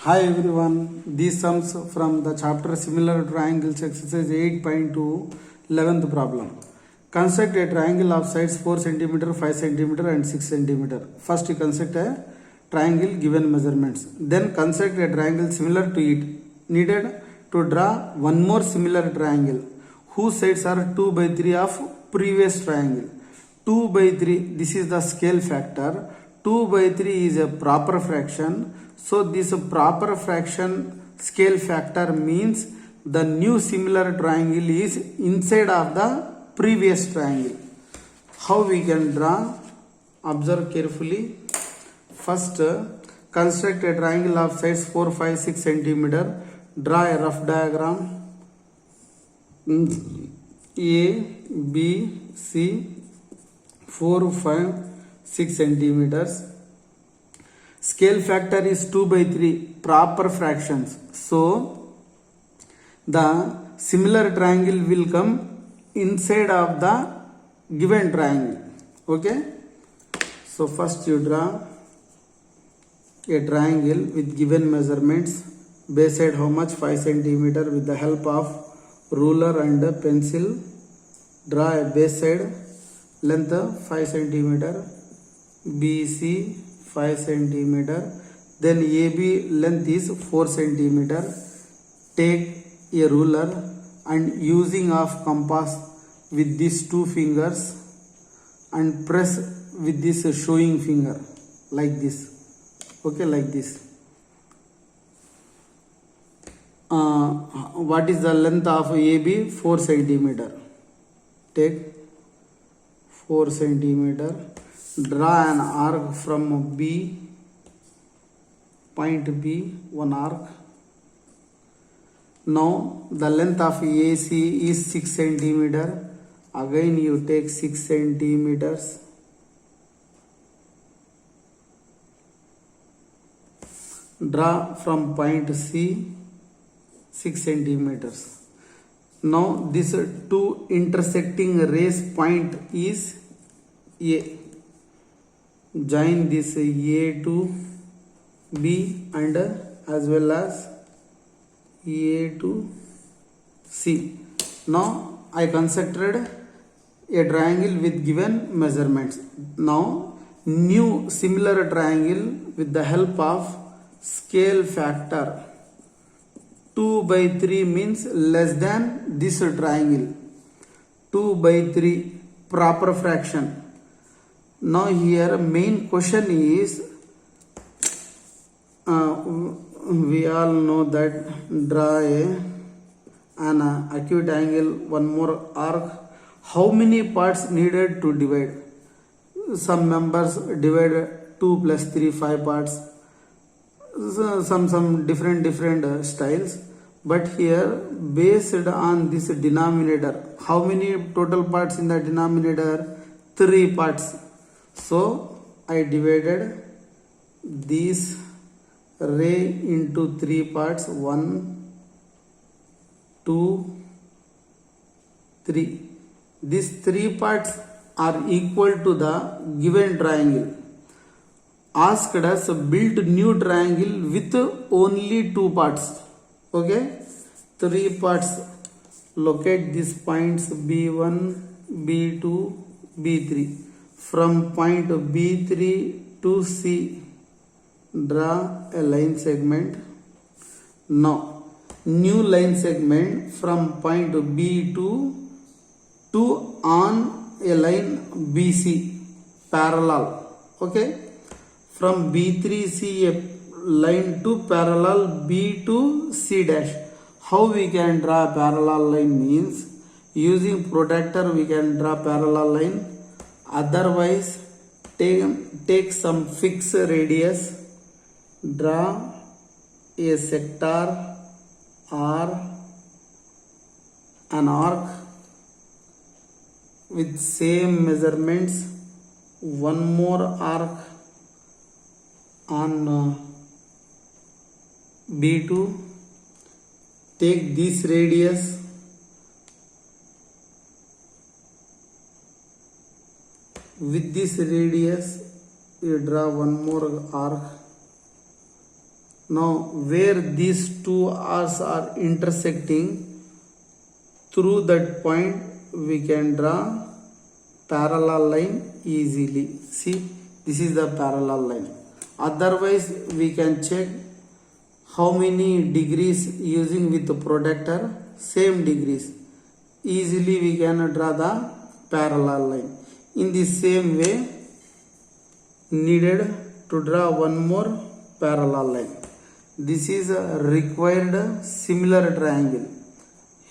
Hi everyone, these sums from the chapter Similar Triangles exercise 8.2 11th problem. Construct a triangle of sides 4 cm, 5 cm and 6 cm. First you construct a triangle given measurements. Then construct a triangle similar to it. Needed to draw one more similar triangle whose sides are 2 by 3 of previous triangle. 2 by 3, this is the scale factor. 2 by 3 is a proper fraction. So this proper fraction scale factor means the new similar triangle is inside of the previous triangle. How we can draw? Observe carefully. First, construct a triangle of sides 4, 5, 6 cm. Draw a rough diagram. A, B, C, 4, 5, 6 centimeters. Scale factor is 2 by 3, proper fractions. So, the similar triangle will come inside of the given triangle. Okay? So, first you draw a triangle with given measurements. Base side how much? 5 centimeter with the help of ruler and pencil. Draw a base side length 5 centimeter. BC 5 centimeter. Then AB length is 4 centimeter. Take a ruler and using of compass with these two fingers and press with this showing finger like this. Okay, like this. What is the length of AB? 4 centimeter. Take 4 centimeter. Draw an arc from B, point B, one arc. Now the length of AC is 6 centimeter. Again you take 6 centimeters. Draw from point C 6 centimeters. Now this two intersecting rays point is A. Join this A to B and as well as A to C. Now I constructed a triangle with given measurements. Now new similar triangle with the help of scale factor 2 by 3 means less than this triangle. 2 by 3 proper fraction. Now here main question is we all know that draw an acute angle, one more arc. How many parts needed to divide? Some members divide 2 plus 3 5 parts. Some different styles. But here based on this denominator, how many total parts in the denominator? 3 parts. So I divided this ray into 3 parts. 1, 2, 3. These 3 parts are equal to the given triangle. Asked us build new triangle with only 2 parts. Okay, 3 parts. Locate these points B1, B2, B3. From point B3 to C, draw a line segment. Now, new line segment from point B2 to on a line BC parallel. Okay, from B3 see a line to parallel B to C dash. How we can draw parallel line means using protractor we can draw parallel line. Otherwise take some fixed radius. Draw a sector or an arc with same measurements. One more arc on B2. Take this radius. With this radius you draw one more arc Now where these two arcs are intersecting, through that point we can draw parallel line easily. See, this is the parallel line. Otherwise we can check how many degrees using with the protractor, same degrees. Easily we can draw the parallel line. In the same way, needed to draw one more parallel line. This is a required similar triangle.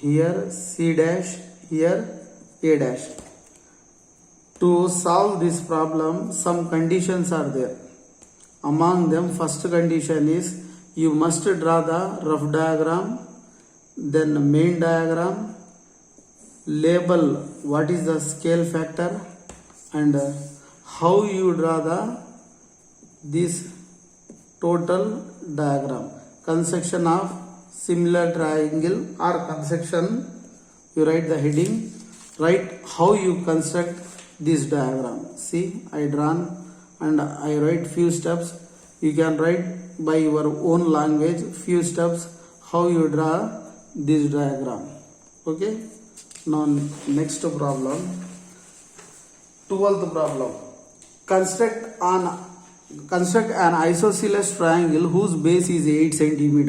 Here C dash, here A dash. To solve this problem, some conditions are there. Among them, first condition is you must draw the rough diagram, then main diagram, label what is the scale factor, and how you draw this total diagram. Construction of similar triangle or construction, you write the heading, write how you construct this diagram. See, I drawn and I write few steps. You can write by your own language few steps how you draw this diagram. Okay. Now next problem, 12th problem. Construct an isosceles triangle whose base is 8 cm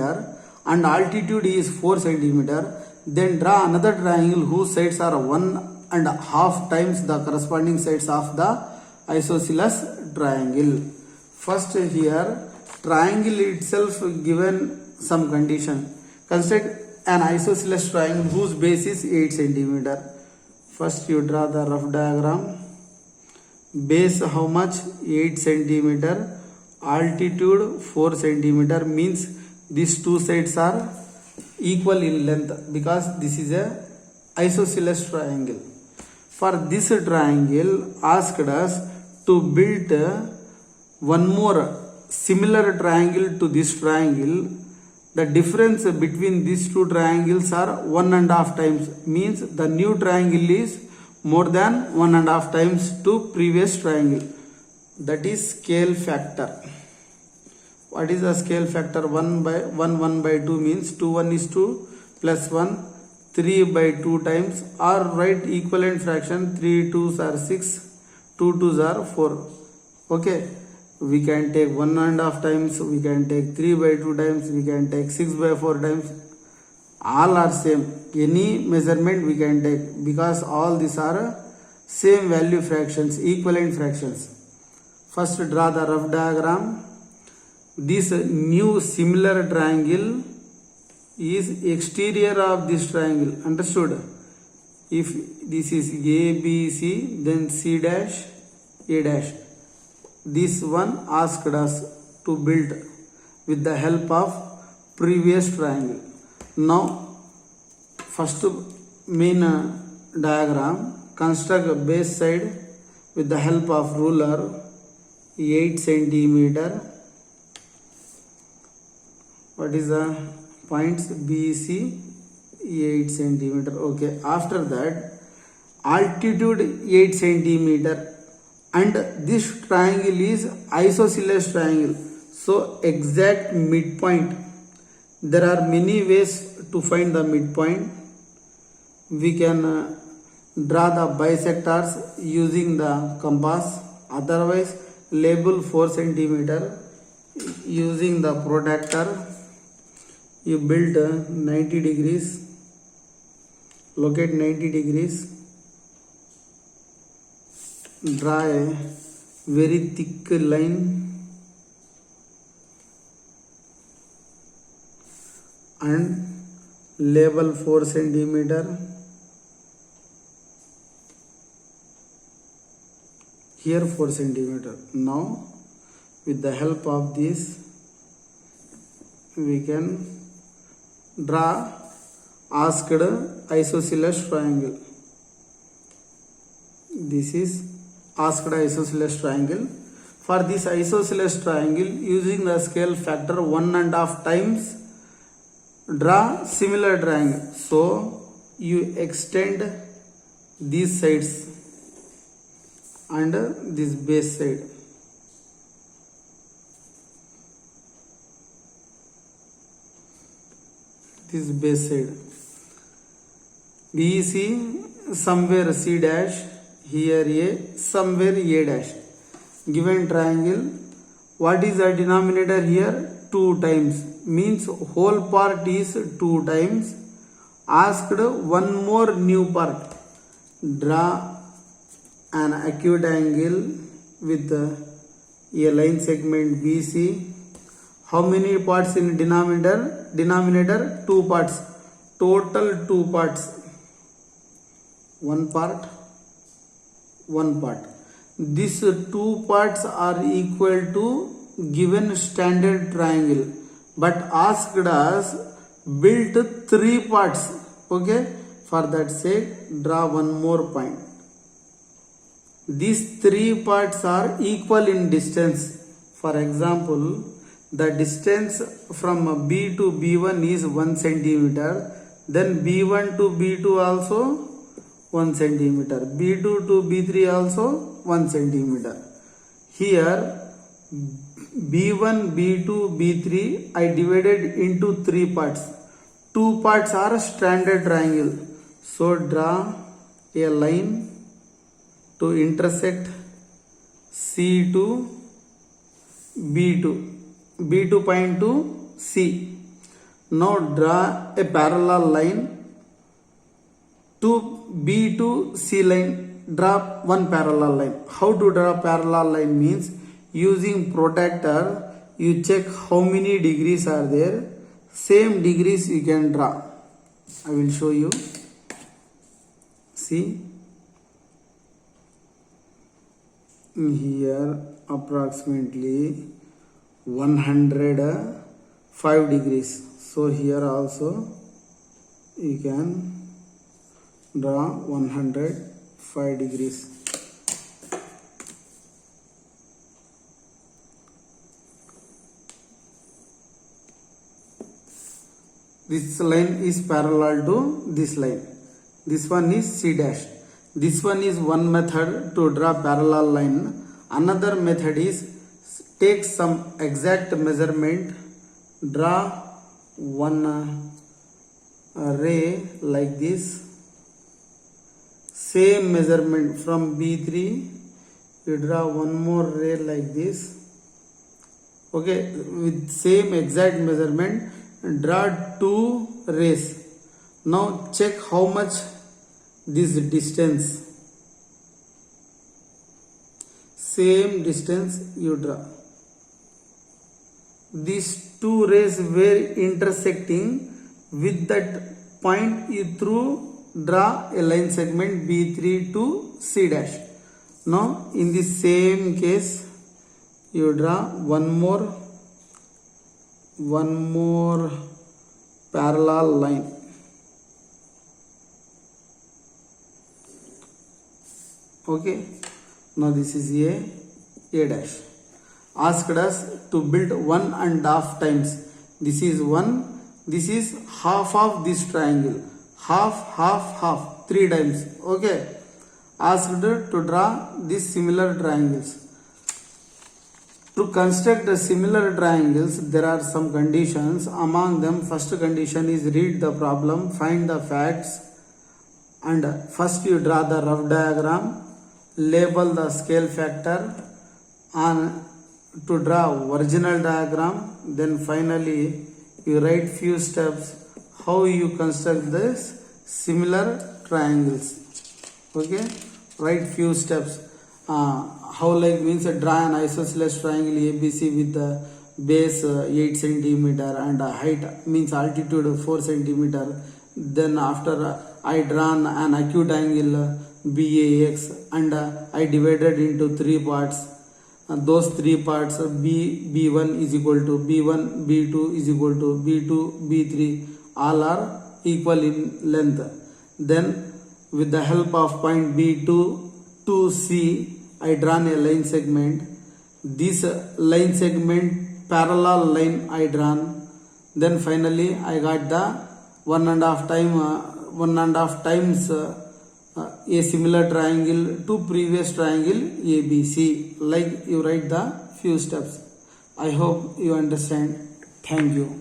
and altitude is 4 cm. Then draw another triangle whose sides are 1.5 times the corresponding sides of the isosceles triangle. First here, triangle itself given some condition. Construct an isosceles triangle whose base is 8 cm. First you draw the rough diagram. Base how much? 8 cm. Altitude 4 cm, means these two sides are equal in length because this is a isosceles triangle. For this triangle, asked us to build one more similar triangle to this triangle. The difference between these two triangles are 1.5 times, means the new triangle is more than 1.5 times to previous triangle. That is scale factor. What is the scale factor? 1 by 2 means 2 1 is 2 plus 1, 3 by 2 times, or write equivalent fraction, 3 2s are 6, 2 2s are 4. Okay, we can take 1.5 times, we can take 3 by 2 times, we can take 6 by 4 times. All are same. Any measurement we can take because all these are same value fractions, equivalent fractions. First draw the rough diagram. This new similar triangle is exterior of this triangle. Understood? If this is A, B, C, then C dash, A dash. This one asked us to build with the help of previous triangle. Now, first main diagram, construct base side with the help of ruler 8 cm. What is the points? BC 8 cm. Okay. After that, altitude 8 cm, and this triangle is isosceles triangle. So exact midpoint. There are many ways to find the midpoint. We can draw the bisectors using the compass. Otherwise, label 4 cm using the protractor. You build 90 degrees. Locate 90 degrees. Draw a very thick line and label 4 cm. Here 4 cm. Now with the help of this we can draw asked isosceles triangle. This is asked isosceles triangle. For this isosceles triangle, using the scale factor 1.5 times, draw similar triangle. So you extend these sides and this base side. this base side. BEC somewhere C dash, here A, somewhere A dash. Given triangle, what is the denominator here? 2 times, means whole part is 2 times. Asked one more new part. Draw an acute angle with a line segment BC. How many parts in denominator? Denominator 2 parts. Total 2 parts. One part. These 2 parts are equal to given standard triangle, but asked us build 3 parts. Okay, for that sake draw one more point. These 3 parts are equal in distance. For example, the distance from B to B1 is 1 centimeter, then B1 to B2 also 1 centimeter, B2 to B3 also 1 centimeter. Here B1, B2, B3 I divided into 3 parts. 2 parts are standard triangle. So draw a line to intersect C to B2 point to C. Now draw a parallel line to B to C line. Draw one parallel line. How to draw parallel line means using protractor you check how many degrees are there. Same degrees you can draw. I will show you. See here approximately 105 degrees. So here also you can draw 105 degrees. This line is parallel to this line. This one is C dash. This one is one method to draw parallel line. Another method is take some exact measurement, draw one ray like this. Same measurement from B3, you draw one more ray like this. Okay, with same exact measurement, draw 2 rays. Now check how much this distance. Same distance you draw. These 2 rays were intersecting. With that point you through draw a line segment B3 to C dash. Now in the same case you draw one more parallel line. Okay, now this is A dash. Asked us to build 1.5 times. This is 1. This is half of this triangle. Half, 3 times. Okay. Asked to draw these similar triangles. To construct the similar triangles, there are some conditions. Among them, first condition is read the problem, find the facts, and first you draw the rough diagram, label the scale factor, and to draw original diagram. Then finally you write few steps how you construct this similar triangles. Okay, write few steps. How like means draw an isosceles triangle ABC with the base 8 centimeter and height means altitude 4 centimeter. Then after I drawn an acute angle BAX and I divided into 3 parts. Those 3 parts B1 is equal to B1, B2 is equal to B2, B3, all are equal in length. Then with the help of point B2 to C, I drawn a line segment. This line segment parallel line I drawn. Then finally I got the 1.5 times a similar triangle to previous triangle ABC. Like you write the few steps. I hope you understand. Thank you.